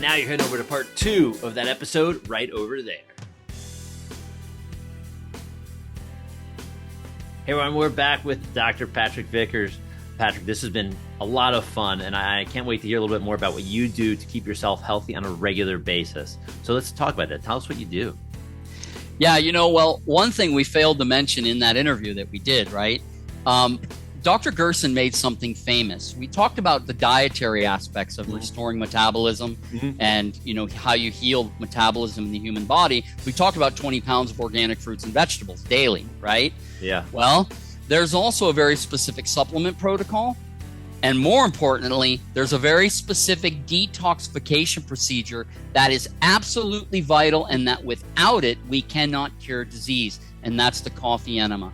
And now you're heading over to part 2 of that episode right over there. Hey everyone, we're back with Dr. Patrick Vickers. Patrick, this has been a lot of fun, and I can't wait to hear a little bit more about what you do to keep yourself healthy on a regular basis. So let's talk about that. Tell us what you do. Yeah, well, one thing we failed to mention in that interview that we did, right? Dr. Gerson made something famous. We talked about the dietary aspects of restoring metabolism and, how you heal metabolism in the human body. We talked about 20 pounds of organic fruits and vegetables daily, right? Yeah. Well, there's also a very specific supplement protocol. And more importantly, there's a very specific detoxification procedure that is absolutely vital and that without it, we cannot cure disease. And that's the coffee enema.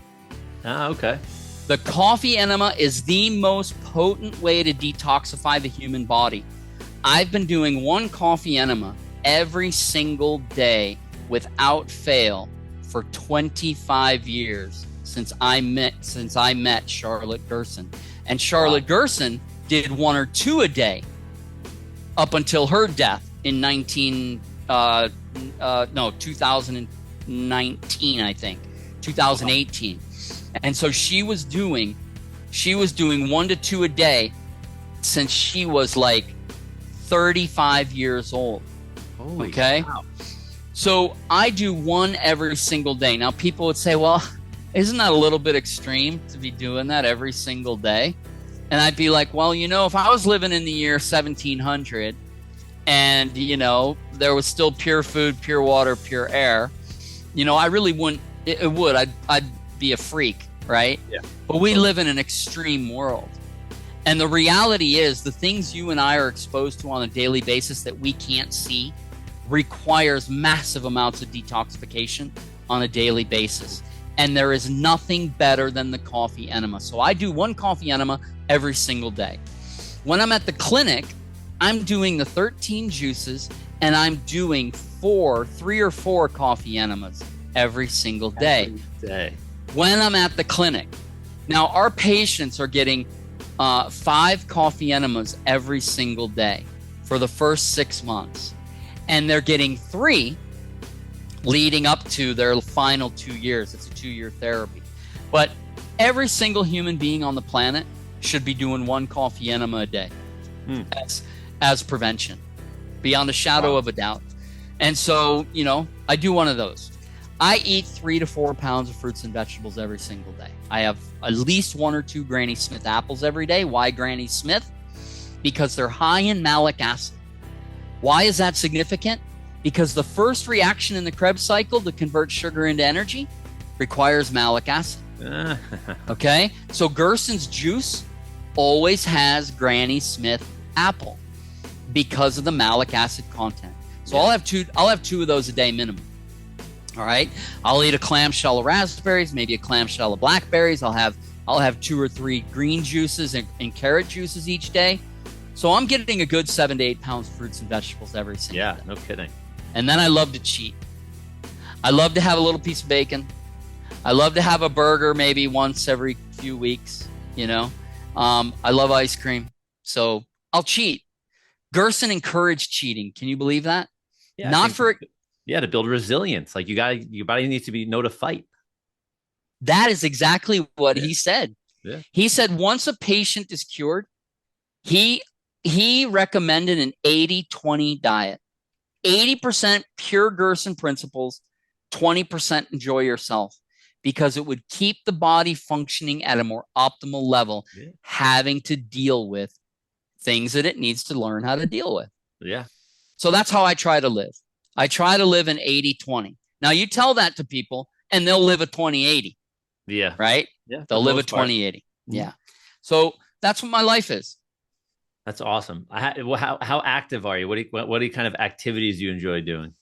Ah, okay. The coffee enema is the most potent way to detoxify the human body. I've been doing one coffee enema every single day without fail for 25 years since I met Charlotte Gerson. And Charlotte Gerson did 1 or 2 a day up until her death in 2019, I think, 2018. And so she was doing 1 to 2 a day since she was like 35 years old. Holy okay. Wow. So I do 1 every single day. Now people would say, well, isn't that a little bit extreme to be doing that every single day? And I'd be like, well, if I was living in the year 1700 and, there was still pure food, pure water, pure air, I really wouldn't, it would, I'd be a freak, right? Yeah. But we live in an extreme world. And the reality is the things you and I are exposed to on a daily basis that we can't see requires massive amounts of detoxification on a daily basis. And there is nothing better than the coffee enema. So I do 1 coffee enema every single day. When I'm at the clinic, I'm doing the 13 juices and I'm doing 3 or 4 coffee enemas every single day. When I'm at the clinic. Now, our patients are getting 5 coffee enemas every single day for the first 6 months. And they're getting 3 leading up to their final 2 years. It's a 2-year therapy. But every single human being on the planet should be doing 1 coffee enema a day as prevention, beyond a shadow of a doubt. And so, I do 1 of those. I eat 3 to 4 pounds of fruits and vegetables every single day. I have at least 1 or 2 Granny Smith apples every day. Why Granny Smith? Because they're high in malic acid. Why is that significant? Because the first reaction in the Krebs cycle to convert sugar into energy requires malic acid. Okay? So Gerson's juice always has Granny Smith apple because of the malic acid content. So I'll have 2 of those a day minimum. All right? I'll eat a clamshell of raspberries, maybe a clamshell of blackberries. I'll have 2 or 3 green juices and carrot juices each day. So I'm getting a good 7 to 8 pounds of fruits and vegetables every single day. Yeah, no kidding. And then I love to cheat. I love to have a little piece of bacon. I love to have a burger maybe once every few weeks, I love ice cream. So I'll cheat. Gerson encouraged cheating. Can you believe that? Yeah, to build resilience. Like your body needs to know to fight. That is exactly what he said. Yeah. He said once a patient is cured, he recommended an 80-20 diet. 80% pure Gerson principles, 20% enjoy yourself, because it would keep the body functioning at a more optimal level, having to deal with things that it needs to learn how to deal with. Yeah. So that's how I try to live. I try to live an 80-20. Now you tell that to people and they'll live a 20-80. Yeah. Right? Yeah. They'll live a 20-80. Yeah. So that's what my life is. That's awesome. How active are you? What kind of activities do you enjoy doing?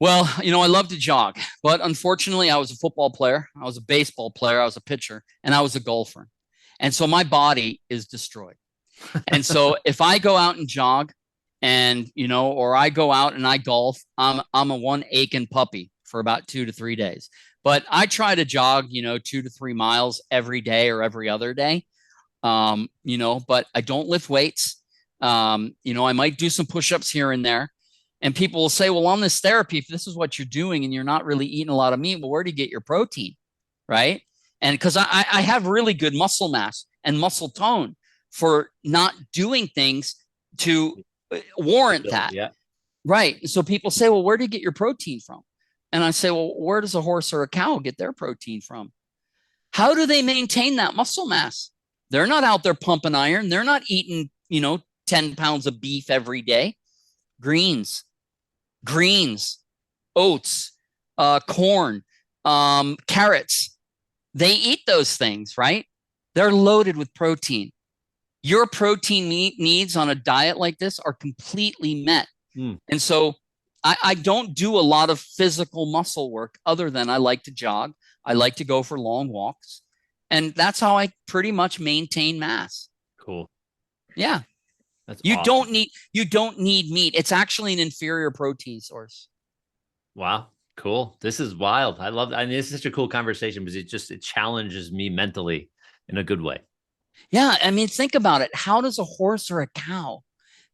Well, I love to jog, but unfortunately I was a football player. I was a baseball player. I was a pitcher, and I was a golfer. And so my body is destroyed. And so if I go out and jog and, or I go out and I golf, I'm a one aching puppy for about 2 to 3 days. But I try to jog, 2 to 3 miles every day or every other day. But I don't lift weights. I might do some push-ups here and there, And people will say, well, on this therapy, if this is what you're doing and you're not really eating a lot of meat, well, where do you get your protein? Right. And because I have really good muscle mass and muscle tone for not doing things to warrant that. Yeah. Right. So people say, well, where do you get your protein from? And I say, well, where does a horse or a cow get their protein from? How do they maintain that muscle mass? They're not out there pumping iron. They're not eating, 10 pounds of beef every day. Greens, oats, corn, carrots. They eat those things, right? They're loaded with protein. Your protein needs on a diet like this are completely met. And so I don't do a lot of physical muscle work other than I like to jog. I like to go for long walks. And that's how I pretty much maintain mass. Cool. Yeah. That's you awesome. you don't need meat. It's actually an inferior protein source. Wow. Cool. This is wild. I love, it's such a cool conversation because it challenges me mentally in a good way. Yeah. I mean, think about it. How does a horse or a cow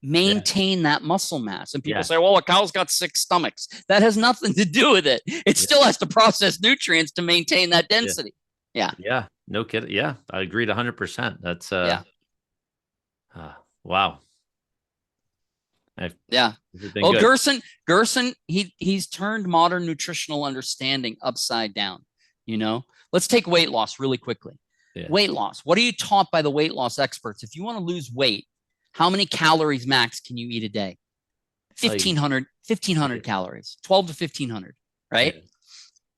maintain that muscle mass? And people say, well, a cow's got 6 stomachs. That has nothing to do with it. It still has to process nutrients to maintain that density. Yeah. Yeah. No kidding. Yeah. I agreed 100%. That's, wow. Well, Gerson, he's turned modern nutritional understanding upside down. Let's take weight loss really quickly. Yeah. Weight loss. What are you taught by the weight loss experts? If you want to lose weight, how many calories max can you eat a day? 1,500 calories, 12 to 1,500, right? Yeah.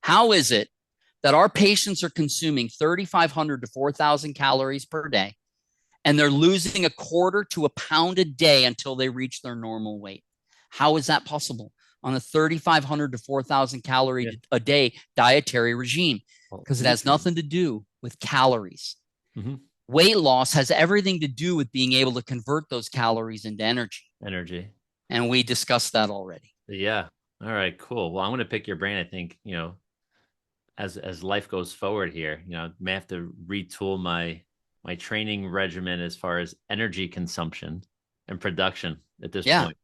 How is it that our patients are consuming 3,500 to 4,000 calories per day, and they're losing a quarter to a pound a day until they reach their normal weight? How is that possible on a 3,500 to 4,000 calorie a day dietary regime? Because it has nothing to do with calories. Mm-hmm. Weight loss has everything to do with being able to convert those calories into energy. And we discussed that already. Yeah. All right, cool. Well, I'm going to pick your brain. I think, as life goes forward here, may have to retool my training regimen as far as energy consumption and production at this point.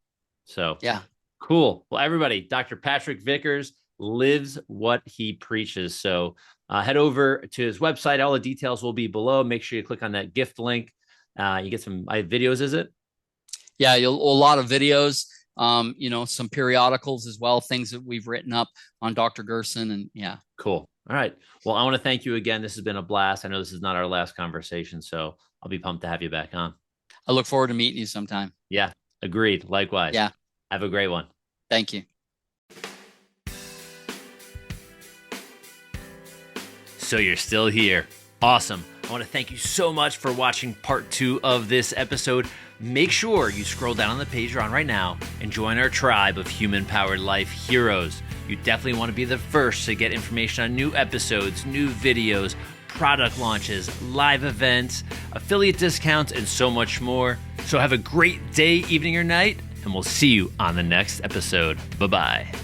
So cool. Well, everybody, Dr. Patrick Vickers lives what he preaches. So head over to his website. All the details will be below. Make sure you click on that gift link. You get some videos, is it? Yeah, a lot of videos, some periodicals as well, things that we've written up on Dr. Gerson. And yeah. Cool. All right. Well, I want to thank you again. This has been a blast. I know this is not our last conversation, so I'll be pumped to have you back on. I look forward to meeting you sometime. Yeah, agreed. Likewise. Yeah. Have a great one. Thank you. So you're still here. Awesome. I want to thank you so much for watching part 2 of this episode. Make sure you scroll down on the page you're on right now and join our tribe of human-powered life heroes. You definitely want to be the first to get information on new episodes, new videos, product launches, live events, affiliate discounts, and so much more. So have a great day, evening, or night, and we'll see you on the next episode. Bye-bye.